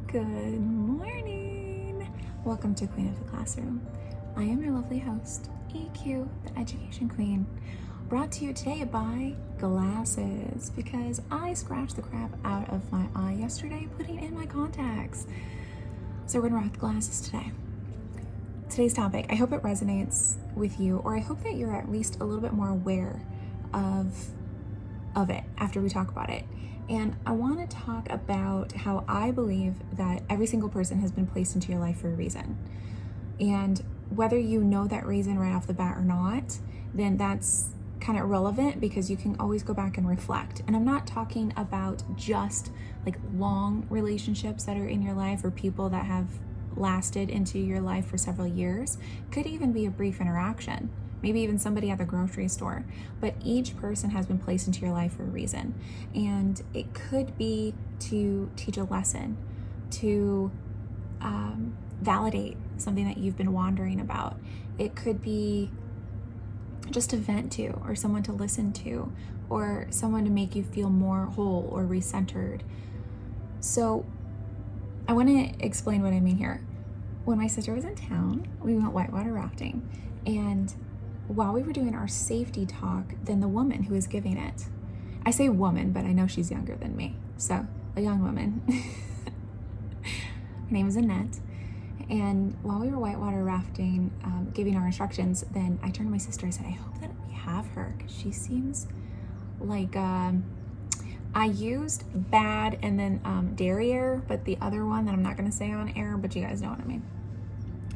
Good morning. Welcome to Queen of the Classroom. I am your lovely host, EQ, the Education Queen, brought to you today by glasses because I scratched the crap out of my eye yesterday putting in my contacts. So we're gonna rock the glasses today. Today's topic, I hope it resonates with you, or I hope that you're at least a little bit more aware of it after we talk about it. And I want to talk about how I believe that every single person has been placed into your life for a reason. And whether you know that reason right off the bat or not, then that's kind of irrelevant because you can always go back and reflect. And I'm not talking about just like long relationships that are in your life or people that have lasted into your life for several years. Could even be a brief interaction. Maybe even somebody at the grocery store, but each person has been placed into your life for a reason. And it could be to teach a lesson, to validate something that you've been wondering about. It could be just to vent to, or someone to listen to, or someone to make you feel more whole or recentered. So I want to explain what I mean here. When my sister was in town, we went whitewater rafting, and while we were doing our safety talk, then the woman who was giving it, I say woman, but I know she's younger than me, so a young woman. Her name is Annette. And while we were whitewater rafting, giving our instructions, then I turned to my sister and said, I hope that we have her, because she seems like, I used bad and then derriere, but the other one that I'm not going to say on air, but you guys know what I mean.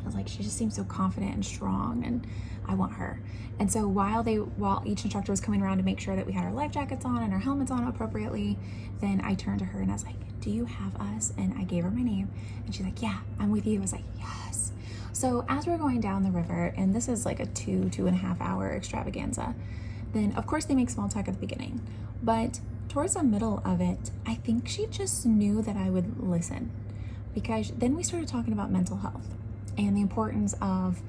I was like, she just seems so confident and strong, and I want her. And so while each instructor was coming around to make sure that we had our life jackets on and our helmets on appropriately, then I turned to her and I was like, do you have us? And I gave her my name, and she's like, yeah, I'm with you. I was like, yes. So as we're going down the river, and this is like a 2.5 hour extravaganza, then of course they make small talk at the beginning, but towards the middle of it, I think she just knew that I would listen, because then we started talking about mental health and the importance of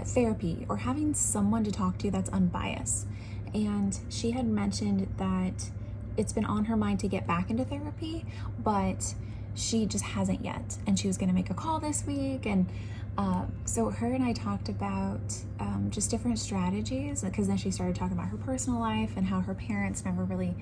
therapy or having someone to talk to that's unbiased. And she had mentioned that it's been on her mind to get back into therapy, but she just hasn't yet. And she was going to make a call this week. And so her and I talked about just different strategies, because then she started talking about her personal life and how her parents never really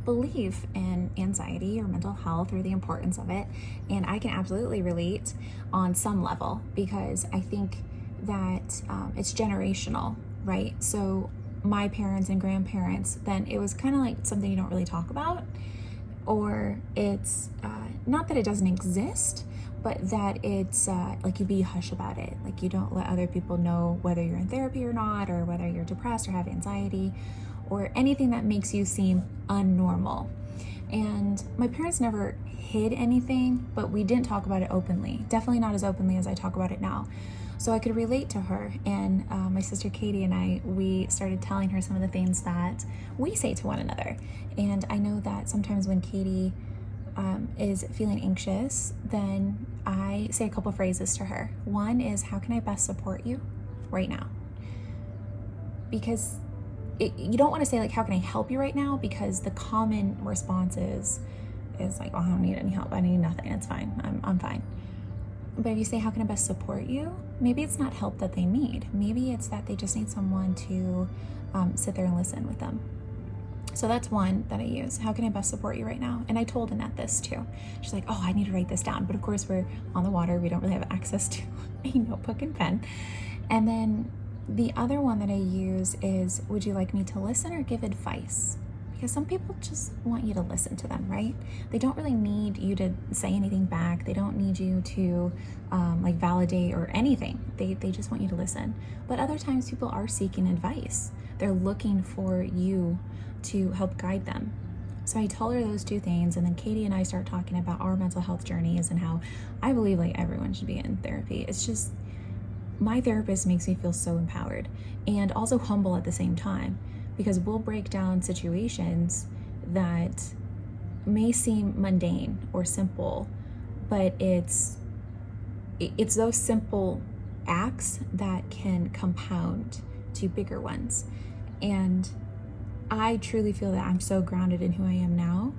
believe in anxiety or mental health or the importance of it. And I can absolutely relate on some level, because I think that it's generational, right? So my parents and grandparents, then it was kind of like something you don't really talk about, or it's not that it doesn't exist, but that it's like you be hush about it. Like you don't let other people know whether you're in therapy or not, or whether you're depressed or have anxiety, or anything that makes you seem unnormal. And my parents never hid anything, but we didn't talk about it openly. Definitely not as openly as I talk about it now. So I could relate to her, and my sister Katie and I, we started telling her some of the things that we say to one another. And I know that sometimes when Katie is feeling anxious, then I say a couple phrases to her. One is, how can I best support you right now? Because you don't want to say like, how can I help you right now? Because the common response is like, oh, I don't need any help. I need nothing. It's fine. I'm fine. But if you say, how can I best support you? Maybe it's not help that they need. Maybe it's that they just need someone to sit there and listen with them. So that's one that I use. How can I best support you right now? And I told Annette this too. She's like, oh, I need to write this down. But of course we're on the water. We don't really have access to a notebook and pen. And then the other one that I use is, would you like me to listen or give advice? Because some people just want you to listen to them, right? They don't really need you to say anything back. They don't need you to like validate or anything. They just want you to listen. But other times people are seeking advice. They're looking for you to help guide them. So I tell her those two things, and then Katie and I start talking about our mental health journeys and how I believe like everyone should be in therapy. It's just, my therapist makes me feel so empowered and also humble at the same time, because we'll break down situations that may seem mundane or simple, but it's those simple acts that can compound to bigger ones. And I truly feel that I'm so grounded in who I am now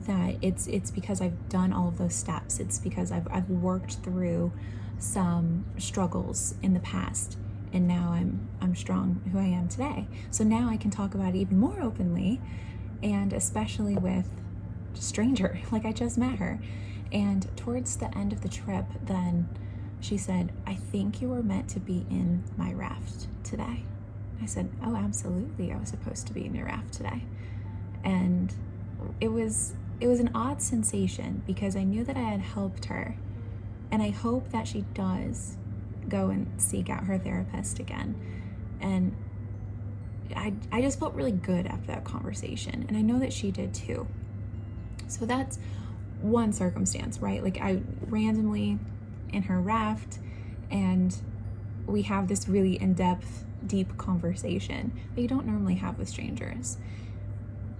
that it's because I've done all of those steps. It's because I've worked through some struggles in the past, and now I'm strong who I am today. So now I can talk about it even more openly, and especially with a stranger, like I just met her. And towards the end of the trip, then she said, "I think you were meant to be in my raft today." I said, "Oh, absolutely. I was supposed to be in your raft today." And it was an odd sensation because I knew that I had helped her, and I hope that she does go and seek out her therapist again. And I just felt really good after that conversation, and I know that she did too. So that's one circumstance, right? Like I randomly in her raft, and we have this really in-depth, deep conversation that you don't normally have with strangers.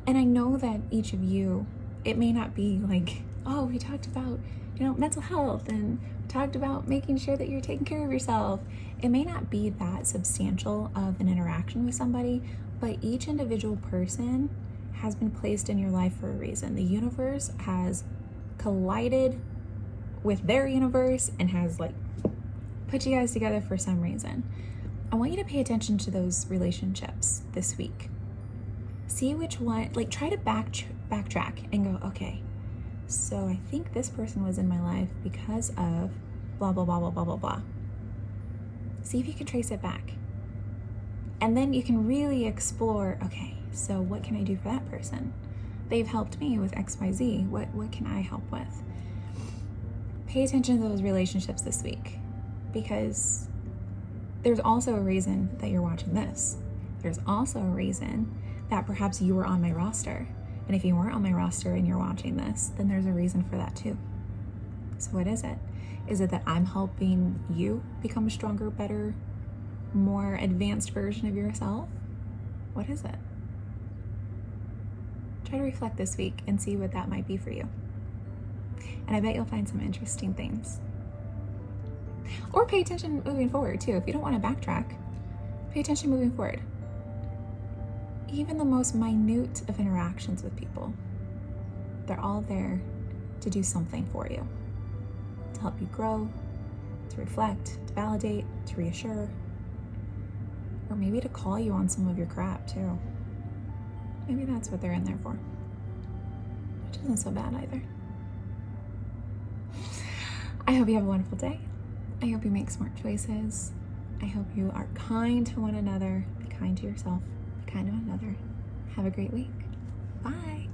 And I know that each of you, it may not be like, oh, we talked about, mental health, and we talked about making sure that you're taking care of yourself. It may not be that substantial of an interaction with somebody, but each individual person has been placed in your life for a reason. The universe has collided with their universe and has put you guys together for some reason. I want you to pay attention to those relationships this week. See which one, try to backtrack and go, okay, so I think this person was in my life because of blah, blah, blah, blah, blah, blah, blah. See if you can trace it back. And then you can really explore, okay, so what can I do for that person? They've helped me with XYZ. What can I help with? Pay attention to those relationships this week, because there's also a reason that you're watching this. There's also a reason that perhaps you were on my roster. And if you weren't on my roster and you're watching this, then there's a reason for that too. So what is it? Is it that I'm helping you become a stronger, better, more advanced version of yourself? What is it? Try to reflect this week and see what that might be for you. And I bet you'll find some interesting things. Or pay attention moving forward too. If you don't want to backtrack, pay attention moving forward. Even the most minute of interactions with people, they're all there to do something for you, to help you grow, to reflect, to validate, to reassure, or maybe to call you on some of your crap too. Maybe that's what they're in there for, which isn't so bad either. I hope you have a wonderful day. I hope you make smart choices. I hope you are kind to one another. Be kind to yourself. Be kind to one another. Have a great week. Bye.